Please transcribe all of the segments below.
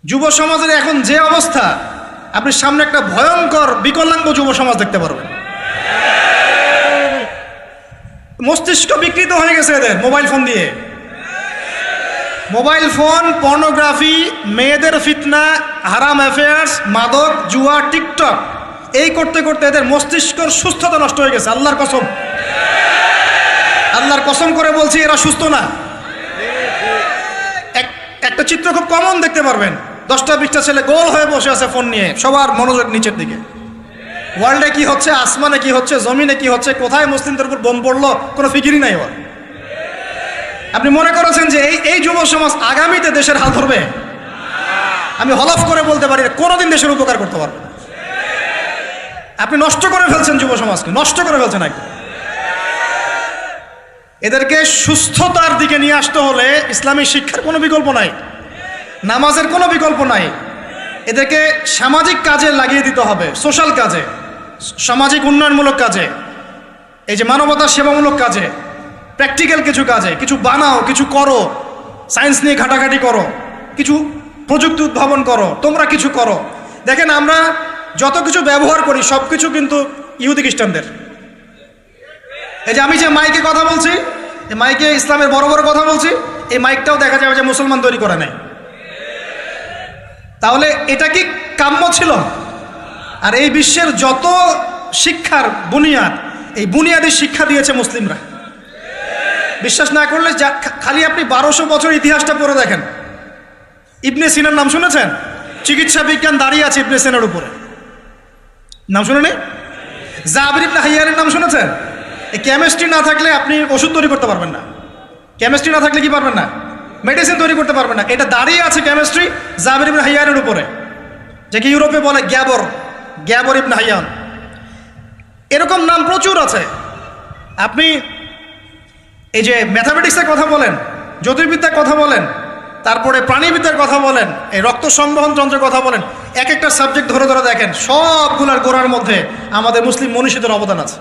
যুব সমাজের এখন যে অবস্থা, আপনি সামনে একটা ভয়ঙ্কর বিকলাঙ্গ যুব সমাজ দেখতে পারবেন। মস্তিষ্ক বিকৃত হয়ে গেছে এদের মোবাইল ফোন দিয়ে। মোবাইল ফোন, পর্নোগ্রাফি, মেয়েদের ফিতনা, হারাম অ্যাফেয়ার্স, মাদক, জুয়া, টিকটক, এই করতে করতে এদের মস্তিষ্কর সুস্থতা নষ্ট হয়ে গেছে। আল্লাহর কসম, আল্লাহর কসম করে বলছি, এরা সুস্থ না। একটা চিত্র খুব কমন দেখতে পারবেন, 10টা-20টা ছেলে গোল হয়ে বসে আছে ফোন নিয়ে, সবার মনোযোগ নিচের দিকে। ওয়ার্ল্ডে কি হচ্ছে, আসমানে কি হচ্ছে, জমিনে কি হচ্ছে, কোথায় মুসলিমদের উপর বোম পড়লো, কোনো ফিকিরই নাই ওর। আপনি মনে করেছেন যে এই যুব সমাজ আগামীতে দেশের হাল ধরবে? আমি হলফ করে বলতে পারি কোনোদিন দেশের উপকার করতে পারবে না। আপনি নষ্ট করে ফেলছেন যুব সমাজকে, নষ্ট করে ফেলছেন একদম। এদেরকে সুস্থতার দিকে নিয়ে আসতে হলে ইসলামী শিক্ষার কোনো বিকল্প নাই, নামাজের কোনো বিকল্প নাই। এদেরকে সামাজিক কাজে লাগিয়ে দিতে হবে, সোশ্যাল কাজে, সামাজিক উন্নয়নমূলক কাজে, এই যে মানবতার সেবামূলক কাজে, প্র্যাকটিক্যাল কিছু কাজে। কিছু বানাও, কিছু করো, সায়েন্স নিয়ে ঘাটাঘাটি করো, কিছু প্রযুক্তি উদ্ভাবন করো, তোমরা কিছু করো। দেখেন, আমরা যত কিছু ব্যবহার করি সব কিছু কিন্তু ইহুদি খ্রিস্টানদের। এই যে আমি যে মাইকে কথা বলছি, এই মাইকে ইসলামের বড় বড় কথা বলছি, এই মাইকটাও দেখা যাবে যে মুসলমান তৈরি করে নাই। তাহলে এটা কি কাম্য ছিল? আর এই বিশ্বের যত শিক্ষার বুনিয়াদ, এই বুনিয়াদি শিক্ষা দিয়েছে মুসলিমরা। বিশ্বাস না করলে খালি আপনি 1200 বছর ইতিহাসটা পড়ে দেখেন। ইবনে সিনার নাম শুনেছেন? চিকিৎসা বিজ্ঞান দাঁড়িয়ে আছে ইবনে সিনার উপরে, নাম শুনেনি? জাবির ইবনে হাইয়ানের নাম শুনেছেন? এই কেমিস্ট্রি না থাকলে আপনি ওষুধ তৈরি করতে পারবেন না। কেমিস্ট্রি না থাকলে কি পারবেন না? মেডিসিন তৈরি করতে পারবেন না। এটা দাঁড়িয়ে আছে কেমিস্ট্রি জাবির ইবনে হাইয়ানের উপরে, যাকে ইউরোপে বলে গ্যাবর ইবনে হাইয়ান। এরকম নাম প্রচুর আছে। আপনি এই যে ম্যাথামেটিক্সের কথা বলেন, জ্যোতির্বিদ্যার কথা বলেন, তারপরে প্রাণীবিদ্যার কথা বলেন, এই রক্ত সংবহন যন্ত্রের কথা বলেন, এক একটা সাবজেক্ট ধরে ধরে দেখেন, সবগুলোর গোড়ার মধ্যে আমাদের মুসলিম মনীষীদের অবদান আছে।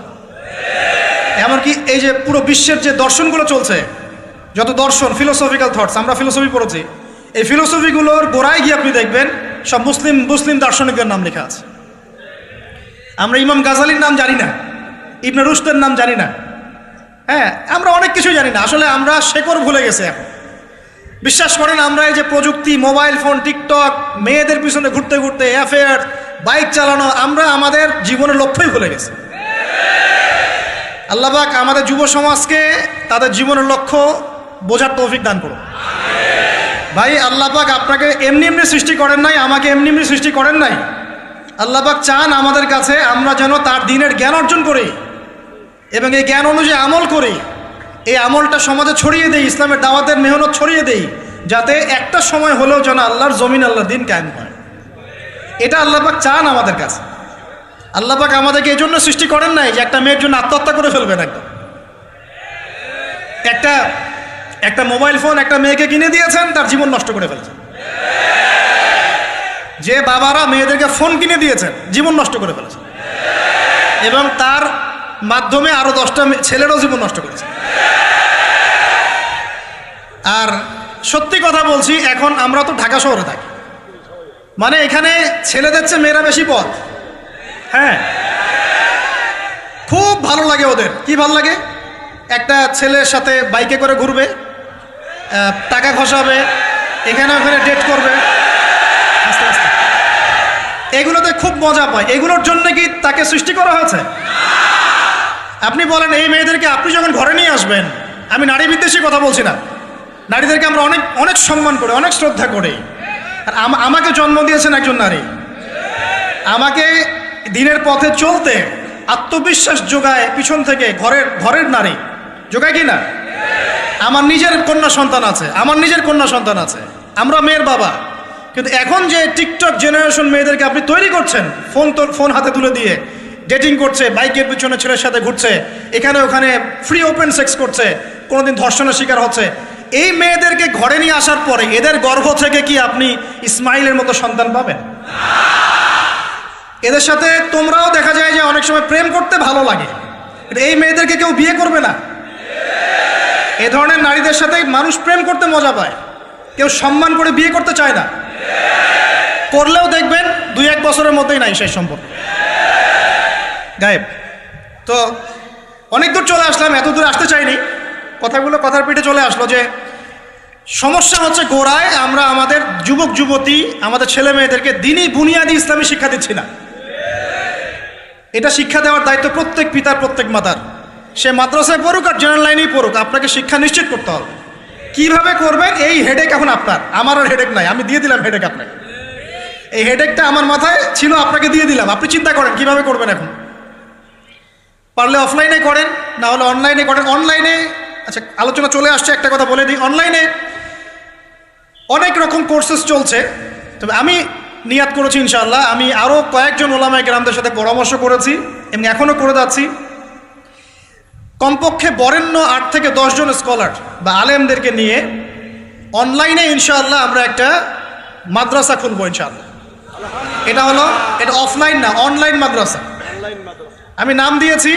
এমনকি এই যে পুরো বিশ্বের যে দর্শনগুলো চলছে, যত দর্শন, ফিলোসফিক্যাল থটস, আমরা ফিলোসফি পড়েছি, এই ফিলোসফিগুলোর গোড়ায় গিয়ে আপনি দেখবেন সব মুসলিম দার্শনিকদের নাম লেখা আছে। আমরা ইমাম গাজালির নাম জানি না, ইবনে রুশদের নাম জানি না। হ্যাঁ, আমরা অনেক কিছু জানি না। আসলে আমরা শেকড় ভুলে গেছি এখন। বিশ্বাস করেন, আমরা এই যে প্রযুক্তি, মোবাইল ফোন, টিকটক, মেয়েদের পিছনে ঘুরতে ঘুরতে, অ্যাফেয়ার, বাইক চালানো, আমরা আমাদের জীবনের লক্ষ্যই ভুলে গেছি। আল্লাহ পাক আমাদের যুব সমাজকে তাদের জীবনের লক্ষ্য বোঝার তৌফিক দান করুন। ভাই, আল্লাহ পাক আপনাকে এমনি এমনি সৃষ্টি করেন নাই, আমাকে এমনি এমনি সৃষ্টি করেন নাই। আল্লাহ পাক চান আমাদের কাছে আমরা যেন তার দ্বীনের জ্ঞান অর্জন করি এবং এই জ্ঞান অনুযায়ী আমল করি। এই আমলটা সমাজে ছড়িয়ে দেই, ইসলামের দাওয়াতের মেহনত ছড়িয়ে দেই, যাতে একটা সময় হলেও যেন আল্লাহর জমিন, আল্লাহর দ্বীন কায়েম হয়। এটা আল্লাহ পাক চান আমাদের কাছে। আল্লাহ পাক আমাদেরকে এই জন্য সৃষ্টি করেন নাই যে একটা মেয়ের জন্য আত্মহত্যা করে ফেলবেন। একদম একটা মোবাইল ফোন একটা মেয়েকে কিনে দিয়েছেন, তার জীবন নষ্ট করে ফেলেছেন। যে বাবারা মেয়েদেরকে ফোন কিনে দিয়েছেন, জীবন নষ্ট করে ফেলেছেন এবং তার মাধ্যমে আরো 10টা ছেলেরও জীবন নষ্ট করেছে। আর সত্যি কথা বলছি, এখন আমরা তো ঢাকা শহরে থাকি, মানে এখানে ছেলেদের চেয়ে মেয়েরা বেশি পথ। হ্যাঁ, খুব ভালো লাগে ওদের। কি ভালো লাগে? একটা ছেলের সাথে বাইকে করে ঘুরবে, টাকা খসাবে, এখানে ওখানে ডেট করবে, আস্তে আস্তে। এগুলোতে খুব মজা পায়। এগুলোর জন্য কি তাকে সৃষ্টি করা হয়েছে? আপনি বলেন, এই মেয়েদেরকে আপনি যখন ঘরে নিয়ে আসবেন, আমি নারী বিদ্বেষী কথা বলছি না, নারীদেরকে আমরা অনেক অনেক সম্মান করি, অনেক শ্রদ্ধা করি। আর আমাকে জন্ম দিয়েছেন একজন নারী, আমাকে দিনের পথে চলতে আত্মবিশ্বাস যোগায় পিছন থেকে, ঘরের নারী যোগায় কি না? আমার নিজের কন্যা সন্তান আছে, আমরা মেয়ের বাবা। কিন্তু এখন যে টিকটক জেনারেশন মেয়েদেরকে আপনি তৈরি করছেন, ফোন হাতে তুলে দিয়ে ডেটিং করছে, বাইকের পিছনে ছেলের সাথে ঘুরছে, এখানে ওখানে ফ্রি ওপেন সেক্স করছে, কোনোদিন ধর্ষণের শিকার হচ্ছে। এই মেয়েদেরকে ঘরে নিয়ে আসার পরে এদের গর্ভ থেকে কি আপনি ইসমাইলের মতো সন্তান পাবেন? এদের সাথে তোমরাও দেখা যায় যে অনেক সময় প্রেম করতে ভালো লাগে, এই মেয়েদেরকে কেউ বিয়ে করবে না। এ ধরনের নারীদের সাথে মানুষ প্রেম করতে মজা পায়, কেউ সম্মান করে বিয়ে করতে চায় না। করলেও দেখবেন 2-1 বছরের মধ্যেই নাই সেই সম্পর্ক, গায়েব। তো অনেক দূর চলে আসলাম, এত দূর আসতে চাইনি, কথার পিঠে চলে আসলো যে সমস্যা হচ্ছে গোড়ায় আমরা আমাদের যুবক যুবতী, আমাদের ছেলে মেয়েদেরকে দিনই বুনিয়াদি ইসলামী শিক্ষা দিচ্ছি না। এটা শিক্ষা দেওয়ার দায়িত্ব প্রত্যেক পিতার, প্রত্যেক মাতার। সে মাদ্রাসায় পড়ুক আর জেনারেল লাইনেই পড়ুক, আপনাকে শিক্ষা নিশ্চিত করতে হবে। কিভাবে করবেন এই হেডেক এখন আপনার, আমার আর হেডেক নাই, আমি দিয়ে দিলাম হেডেক আপনাকে। এই হেডেকটা আমার মাথায় ছিল, আপনাকে দিয়ে দিলাম, আপনি চিন্তা করেন কিভাবে করবেন। এখন পারলে অফলাইনে করেন, না হলে অনলাইনে করেন। অনলাইনে আচ্ছা আলোচনা চলে আসছে, একটা কথা বলে দিই, অনলাইনে অনেক রকম কোর্সেস চলছে। তবে আমি নিয়াত করেছি ইনশাআল্লাহ, আমি আরও কয়েকজন ওলামায়ে কেরামদের সাথে পরামর্শ করেছি এবং এখনও করে যাচ্ছি, কমপক্ষে বরেণ্য 8 থেকে 10 জন স্কলার বা আলেমদেরকে নিয়ে অনলাইনে ইনশাআল্লাহ আমরা একটা মাদ্রাসা খুলবো ইনশাআল্লাহ। এটা অফলাইন না, অনলাইন মাদ্রাসা। আমি নাম দিয়েছি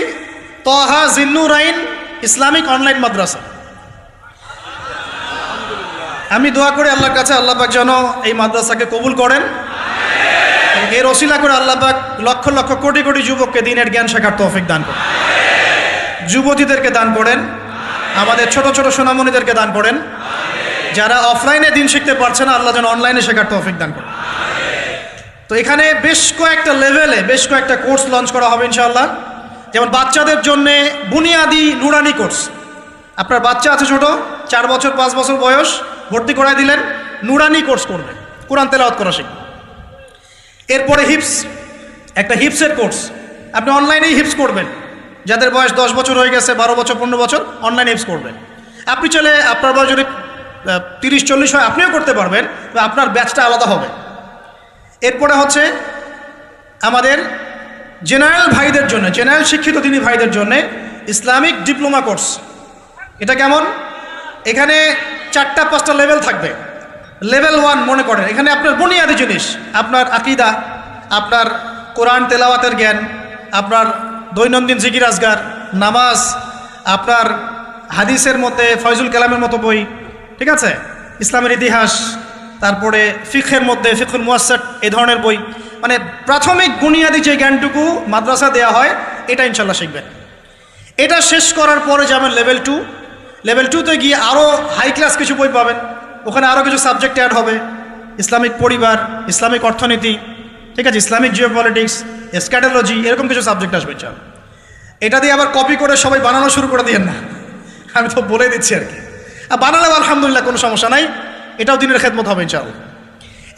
তহা জিন্নুরাইন ইসলামিক অনলাইন মাদ্রাসা। আমি দোয়া করি আল্লাহর কাছে, আল্লাহ পাক যেন এই মাদ্রাসাকে কবুল করেন। এর ওসিলা করে আল্লাহ পাক লক্ষ লক্ষ কোটি কোটি যুবককে দ্বীনের জ্ঞান শেখার তৌফিক দান করেন, যুবতীদেরকে দান করেন, আমাদের ছোট ছোট সোনামণিদেরকে দান করেন। যারা অফলাইনে দিন শিখতে পারছে না, আল্লাহ যেন অনলাইনে শেখার তৌফিক দান করেন। তো এখানে বেশ কয়েকটা লেভেলে বেশ কয়েকটা কোর্স লঞ্চ করা হবে ইনশাআল্লাহ। যেমন বাচ্চাদের জন্য বুনিয়াদি নুরানি কোর্স। আপনার বাচ্চা আছে ছোট, 4 বছর 5 বছর বয়স, ভর্তি করায় দিলেন, নুরানি কোর্স করবে, কোরআন তেলাওয়াত করা শিখবে। এরপরে হিপস, একটা হিপসের কোর্স, আপনি অনলাইনেই হিপস করবেন। যাদের বয়স 10 বছর হয়ে গেছে, 12 বছর 15 বছর, অনলাইন হিপস করবেন। আপনি চলে আপনার বয়স যদি 30-40 হয় আপনিও করতে পারবেন, তো আপনার ব্যাচটা আলাদা হবে। এরপরে হচ্ছে আমাদের জেনারেল ভাইদের জন্য, জেনারেল শিক্ষিত দিনী ভাইদের জন্য ইসলামিক ডিপ্লোমা কোর্স। এটা কেমন? এখানে 4-5টা লেভেল থাকবে। লেভেল 1 মনে করেন, এখানে আপনার বুনিয়াদি জিনিস, আপনার আকীদা, আপনার কোরআন তেলাওয়াতের জ্ঞান, আপনার দৈনন্দিন জিকির আজগার, নামাজ, আপনার হাদিসের মধ্যে ফয়জুল কালামের মতো বই, ঠিক আছে, ইসলামের ইতিহাস, তারপরে ফিকহের মধ্যে ফিকহুল মুয়াসসার, এই ধরনের বই। মানে প্রাথমিক বুনিয়াদি যে জ্ঞানটুকু মাদ্রাসা দেওয়া হয়, এটা ইনশাল্লাহ শিখবেন। এটা শেষ করার পরে যাবেন লেভেল 2। লেভেল 2তে গিয়ে আরও হাই ক্লাস কিছু বই পাবেন, ওখানে আরও কিছু সাবজেক্ট অ্যাড হবে, ইসলামিক পরিবার, ইসলামিক অর্থনীতি, ঠিক আছে, ইসলামিক জিওপলিটিক্স, এসক্যাটোলজি, এরকম কিছু সাবজেক্ট আসবে ইনশাআল্লাহ। এটা দিয়ে আবার কপি করে সবাই বানানো শুরু করে দিয়েন না, আমি তো বলে দিচ্ছি আর কি। আর বানালেও আলহামদুলিল্লাহ কোনো সমস্যা নাই, এটাও দিনের খেদমত হবে ইনশাআল্লাহ।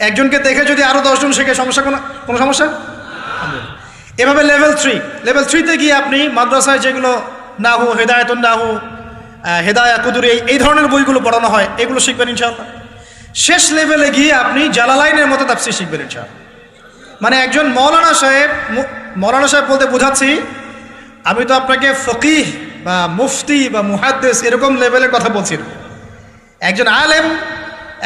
একজনকে দেখে যদি আরও 10 জন শেখে, সমস্যা কোনো সমস্যা? এভাবে লেভেল 3তে গিয়ে আপনি মাদ্রাসায় যেগুলো নাহু, হেদায়েতুন নাহু, হেদায়া কুদুরি, এই ধরনের বইগুলো পড়ানো হয়, এগুলো শিখবেন ইনশাআল্লাহ। শেষ লেভেলে গিয়ে আপনি জালালাইনের মতো তাফসীর শিখবেন ইনশাআল্লাহ। মানে একজন মৌলানা সাহেব বলতে বোঝাচ্ছি, আমি তো আপনাকে ফকিহ বা মুফতি বা মুহাদ্দিস এরকম লেভেলের কথা বলছি না। একজন আলেম,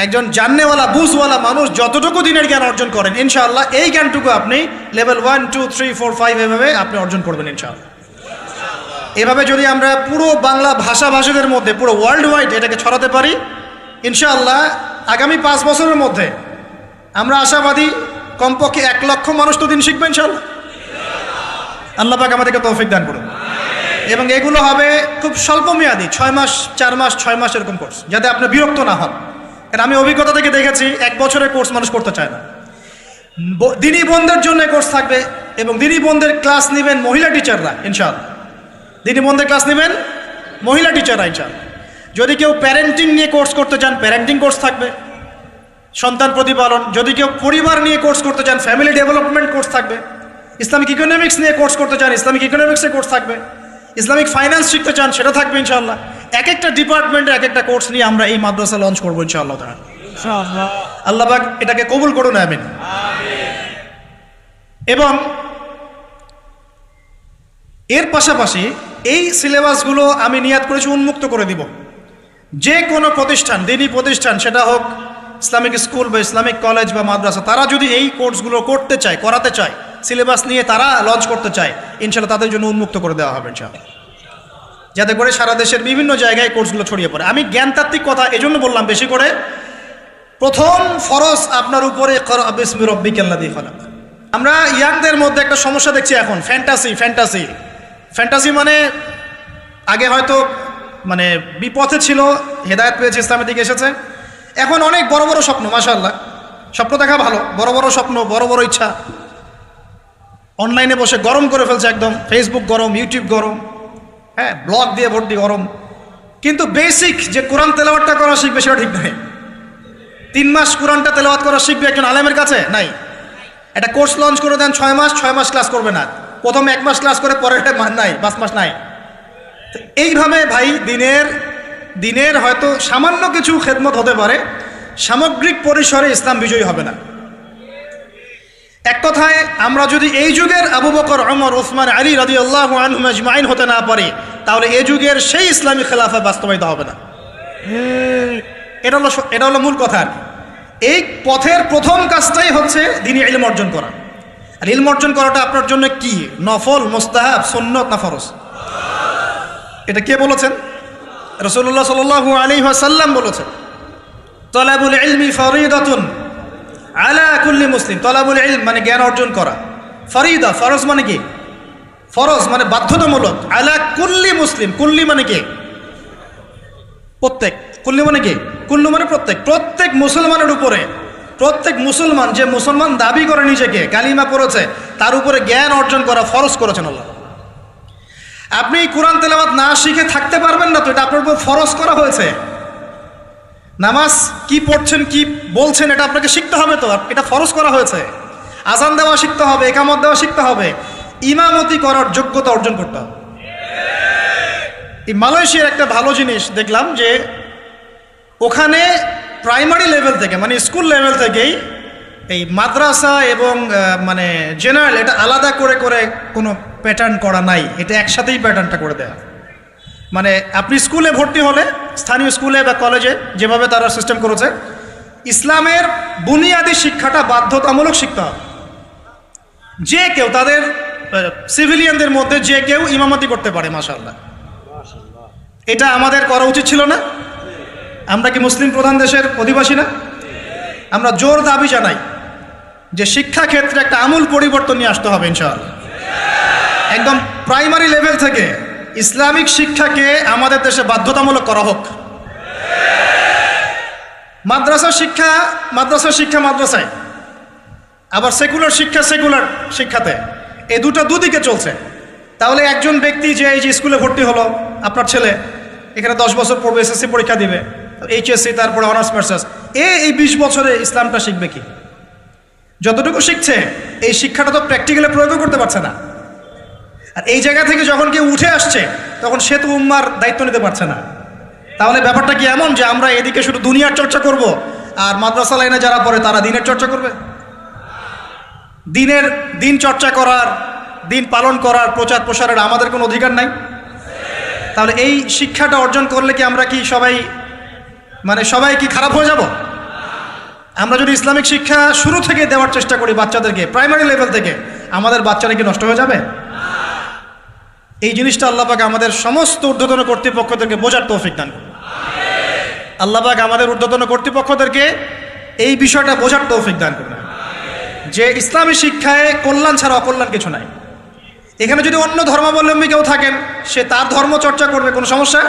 একজন জাননেওয়ালা, বুঝওয়ালা মানুষ যতটুকু দিনের জ্ঞান অর্জন করেন ইনশাআল্লাহ, এই জ্ঞানটুকু আপনি লেভেল 1, 2, 3, 4, 5 এভাবে আপনি অর্জন করবেন ইনশাআল্লাহ। এভাবে যদি আমরা পুরো বাংলা ভাষাভাষীদের মধ্যে, পুরো ওয়ার্ল্ড ওয়াইড এটাকে ছড়াতে পারি ইনশাআল্লাহ, আগামী 5 বছরের মধ্যে আমরা আশাবাদী কমপক্ষে 1 লক্ষ মানুষ তো দিন শিখবেন ইনশাআল্লাহ। আল্লাহ পাক আমাদেরকে তৌফিক দান করুন। এবং এগুলো হবে খুব স্বল্প মেয়াদি, 6 মাস, 4 মাস, 6 মাস এরকম কোর্স, যাতে আপনি বিরক্ত না হন। কারণ আমি অভিজ্ঞতা থেকে দেখেছি 1 বছরের কোর্স মানুষ করতে চায় না। দিনী বোনদের জন্য কোর্স থাকবে, এবং দিনী বোনদের ক্লাস নেবেন মহিলা টিচাররা ইনশাআল্লাহ। দিনী বোনদের ক্লাস নেবেন মহিলা টিচাররা ইনশাআল্লাহ। যদি কেউ প্যারেন্টিং নিয়ে কোর্স করতে চান, প্যারেন্টিং কোর্স থাকবে, সন্তান প্রতিপালন। যদি কেউ পরিবার নিয়ে কোর্স করতে চান, ফ্যামিলি ডেভেলপমেন্ট কোর্স থাকবে। ইসলামিক ইকোনমিক্স নিয়ে কোর্স করতে চান, ইসলামিক ইকোনমিক্সের কোর্স থাকবে। ইসলামিক ফাইন্যান্স শিখতে চান, সেটা থাকবে ইনশাআল্লাহ। এক একটা ডিপার্টমেন্টে এক একটা কোর্স নিয়ে আমরা এই মাদ্রাসা লঞ্চ করবো ইনশাআল্লাহ তাআলা। আল্লাহ পাক এটাকে কবুল করুন, আমিন। এবং এর পাশাপাশি এই সিলেবাসগুলো আমি নিয়াত করেছি উন্মুক্ত করে দিব। যে কোনো প্রতিষ্ঠান, দিনী প্রতিষ্ঠান, সেটা হোক ইসলামিক স্কুল বা ইসলামিক কলেজ বা মাদ্রাসা, তারা যদি এই কোর্সগুলো করতে চায়, করাতে চায়, সিলেবাস নিয়ে তারা লঞ্চ করতে চায়, ইনশাআল্লাহ তাদের জন্য উন্মুক্ত করে দেওয়া হবে ইনশাআল্লাহ, যাতে করে সারা দেশের বিভিন্ন জায়গায় কোর্সগুলো ছড়িয়ে পড়ে। আমি জ্ঞানতাত্ত্বিক কথা এজন্য বললাম বেশি করে, প্রথম ফরজ আপনার উপরে ইকরা বিসমি রাব্বিকাল্লাযী খালাক। আমরা ইয়াংদের মধ্যে একটা সমস্যা দেখছি এখন, ফ্যান্টাসি মানে আগে হয়তো মানে বিপথে ছিল, হেদায়েত পেয়েছে, ইসলামের দিকে এসেছে। এখন অনেক বড় বড় স্বপ্ন, মাশাআল্লাহ, স্বপ্ন দেখা ভালো, বড় বড় স্বপ্ন, বড় বড় ইচ্ছা, অনলাইনে বসে গরম করে ফেলছে একদম, ফেসবুক গরম, ইউটিউব গরম, হ্যাঁ, ব্লগ দিয়ে ভর্তি গরম। কিন্তু বেসিক যে কোরআন তেলাওয়াতটা করা শিখবে সেটা ঠিক নাই। 3 মাস কোরআনটা তেলাওয়াত করা শিখবে একজন আলেমের কাছে? নাই। একটা কোর্স লঞ্চ করে দেন 6 মাস, 6 মাস ক্লাস করবে না, প্রথম 1 মাস ক্লাস করে পরের নাই, 5 মাস নাই। এইভাবে ভাই দিনের হয়তো সামান্য কিছু খেদমত হতে পারে, সামগ্রিক পরিসরে ইসলাম বিজয়ী হবে না। এক কথায় আমরা যদি এই যুগের আবু বকর, ওমর, ওসমান, আলী রাদিয়াল্লাহু আনহুম আজমাইন হতে না পারি, তাহলে এই যুগের সেই ইসলামী খেলাফা বাস্তবায়িত হবে না। এটা হলো মূল কথা। এই পথের প্রথম কাজটাই হচ্ছে দ্বীনি ইলম অর্জন করা। আর ইলম অর্জন করাটা আপনার জন্য কি? নফল, মুস্তাহাব, সুন্নত না ফরজ? এটা কে বলেছেন? রাসূলুল্লাহ সাল্লাল্লাহু আলাইহি ওয়াসাল্লাম বলেছেন, তালাবুল ইলমি ফরিদাতুন আলা কুল্লি মুসলিম। তালাবুল ইলম মানে জ্ঞান অর্জন করা, ফরিদা ফরজ মানে কি? ফরজ মানে বাধ্যতামূলক। আলা কুল্লি মুসলিম, কুল্লি মানে কি? প্রত্যেক। কুল্লি মানে কি? কুল্লু মানে প্রত্যেক মুসলমানের উপরে, প্রত্যেক মুসলমান যে মুসলমান দাবি করে নিজেকে, কালিমা পড়েছে, তার উপরে জ্ঞান অর্জন করা ফরজ করেছেন আল্লাহ। আপনি কোরআন তেলাওয়াত না শিখে থাকতে পারবেন না, তো এটা আপনার উপর ফরজ করা হয়েছে। নামাজ কি পড়ছেন, কি বলছেন, এটা আপনাকে শিখতে হবে, তো এটা ফরজ করা হয়েছে। আজান দেওয়া শিখতে হবে, ইকামত দেওয়া শিখতে হবে, ইমামতি করার যোগ্যতা অর্জন করতে হবে। এই মালয়েশিয়ার একটা ভালো জিনিস দেখলাম যে ওখানে প্রাইমারি লেভেল থেকে, মানে স্কুল লেভেল থেকেই এই মাদ্রাসা এবং মানে জেনারেল এটা আলাদা করে করে কোনো প্যাটার্ন করা নাই, এটা একসাথেই প্যাটার্নটা করে দেয়া। মানে আপনি স্কুলে ভর্তি হলে, স্থানীয় স্কুলে বা কলেজে যেভাবে তারা সিস্টেম করেছে, ইসলামের বুনিয়াদী শিক্ষাটা বাধ্যতামূলক শিখতে হবে। যে কেউ, তাদের সিভিলিয়ানদের মধ্যে যে কেউ ইমামতি করতে পারে, মাশাআল্লাহ। এটা আমাদের করা উচিত ছিল না? আমরা কি মুসলিম প্রধান দেশের অধিবাসী না? আমরা জোর দাবি জানাই যে শিক্ষা ক্ষেত্রে একটা আমূল পরিবর্তন নিয়ে আসতে হবে ইনশাআল্লাহ। একদম প্রাইমারি লেভেল থেকে ইসলামিক শিক্ষাকে আমাদের দেশে বাধ্যতামূলক করা হোক। মাদ্রাসা শিক্ষা মাদ্রাসায়, আবার সেকুলার শিক্ষাতে, এই দুদিকে চলছে। তাহলে একজন ব্যক্তি যে এই যে স্কুলে ভর্তি হলো, আপনার ছেলে এখানে 10 বছর পড়বে, এসএসসি পরীক্ষা দিবে, এইচএসসি, তারপরে অনার্স মাস্টার্স, এই 20 বছরে ইসলামটা শিখবে কি? যতটুকু শিখছে এই শিক্ষাটা তো প্র্যাকটিক্যালি প্রয়োগও করতে পারছে না। আর এই জায়গা থেকে যখন কেউ উঠে আসছে, তখন সে তো উম্মার দায়িত্ব নিতে পারছে না। তাহলে ব্যাপারটা কি এমন যে আমরা এদিকে শুধু দুনিয়ার চর্চা করব, আর মাদ্রাসা লাইনে যারা পড়ে তারা দিনের চর্চা করবে? দিন চর্চা করার, দিন পালন করার, প্রচার প্রসারের আমাদের কোনো অধিকার নাই? তাহলে এই শিক্ষাটা অর্জন করলে কি আমরা কি সবাই কি খারাপ হয়ে যাব? আমরা যদি ইসলামিক শিক্ষা শুরু থেকে দেওয়ার চেষ্টা করি বাচ্চাদেরকে, প্রাইমারি লেভেল থেকে, আমাদের বাচ্চারা কি নষ্ট হয়ে যাবে? এই জিনিসটা আল্লাহ পাক আমাদের সমস্ত ঊর্ধ্বতন কর্তৃপক্ষদেরকে বোঝার তৌফিক দান করুন। আল্লাহ পাক আমাদের ঊর্ধ্বতন কর্তৃপক্ষদেরকে এই বিষয়টা বোঝার তৌফিক দান করুন যে ইসলামী শিক্ষায় কল্যাণ ছাড়া অকল্যাণ কিছু নাই। এখানে যদি অন্য ধর্মাবলম্বী কেউ থাকেন, সে তার ধর্ম চর্চা করবে, কোনো সমস্যা?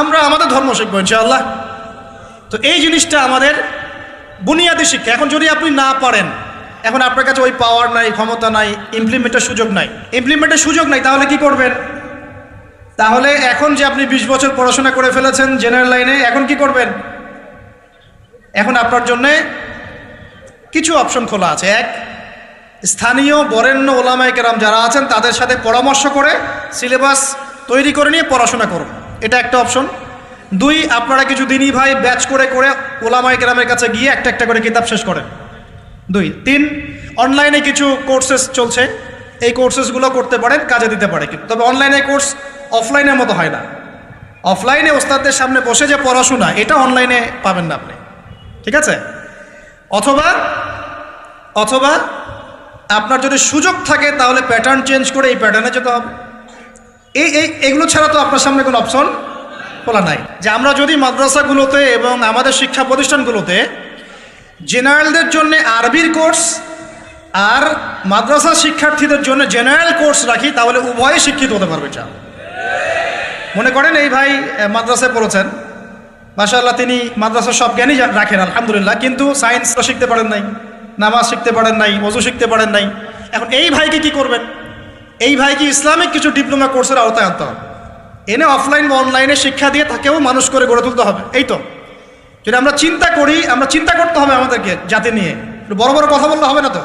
আমরা আমাদের ধর্ম শিখবো ইনশাআল্লাহ। তো এই জিনিসটা আমাদের বুনিয়াদী শিক্ষা। এখন যদি আপনি না পারেন, এখন আপনার কাছে ওই পাওয়ার নাই, ক্ষমতা নাই, ইমপ্লিমেন্টের সুযোগ নাই, তাহলে কি করবেন? তাহলে এখন যে আপনি 20 বছর পড়াশোনা করে ফেলেছেন জেনারেল লাইনে, এখন কি করবেন? এখন আপনার জন্যে কিছু অপশন খোলা আছে। এক, স্থানীয় বরেণ্য ওলামায়ে কেরাম যারা আছেন তাদের সাথে পরামর্শ করে সিলেবাস তৈরি করে নিয়ে পড়াশোনা করুন, এটা একটা অপশন। 2, আপনারা কিছু দিনই ভাই ব্যাচ করে করে ওলামায়ে কেরামের কাছে গিয়ে একটা করে কিতাব শেষ করেন। 2, 3, অনলাইনে কিছু কোর্সেস চলছে, এই কোর্সেসগুলো করতে পারেন, কাজে দিতে পারে। তবে অনলাইনে কোর্স অফলাইনের মতো হয় না। অফলাইনে ওস্তাদদের সামনে বসে যে পড়াশোনা, এটা অনলাইনে পাবেন না আপনি, ঠিক আছে? অথবা আপনার যদি সুযোগ থাকে তাহলে প্যাটার্ন চেঞ্জ করে এই প্যাটার্নে যেতে হবে। এগুলো ছাড়া তো আপনার সামনে কোনো অপশন খোলা নাই। যে আমরা যদি মাদ্রাসাগুলোতে এবং আমাদের শিক্ষা প্রতিষ্ঠানগুলোতে জেনারেলদের জন্য আরবির কোর্স আর মাদ্রাসা শিক্ষার্থীদের জন্য জেনারেল কোর্স রাখি, তাহলে উভয়ে শিক্ষিত হতে পারবে। চা মনে করেন এই ভাই মাদ্রাসায় পড়েছেন, মাশাআল্লাহ, তিনি মাদ্রাসার সব জ্ঞানই রাখেন আলহামদুলিল্লাহ, কিন্তু সায়েন্স তো শিখতে পারেন নাই, নামাজ শিখতে পারেন নাই, ওযু শিখতে পারেন নাই। এখন এই ভাইকে কি করবেন? এই ভাইকে ইসলামিক কিছু ডিপ্লোমা কোর্সের আওতায় আনতে হবে, এনে অফলাইন বা অনলাইনে শিক্ষা দিয়ে তাকেও মানুষ করে গড়ে তুলতে হবে। এই তো যদি আমরা চিন্তা করি, আমরা চিন্তা করতে হবে আমাদেরকে জাতি নিয়ে, বড় বড় কথা বললে হবে না তো।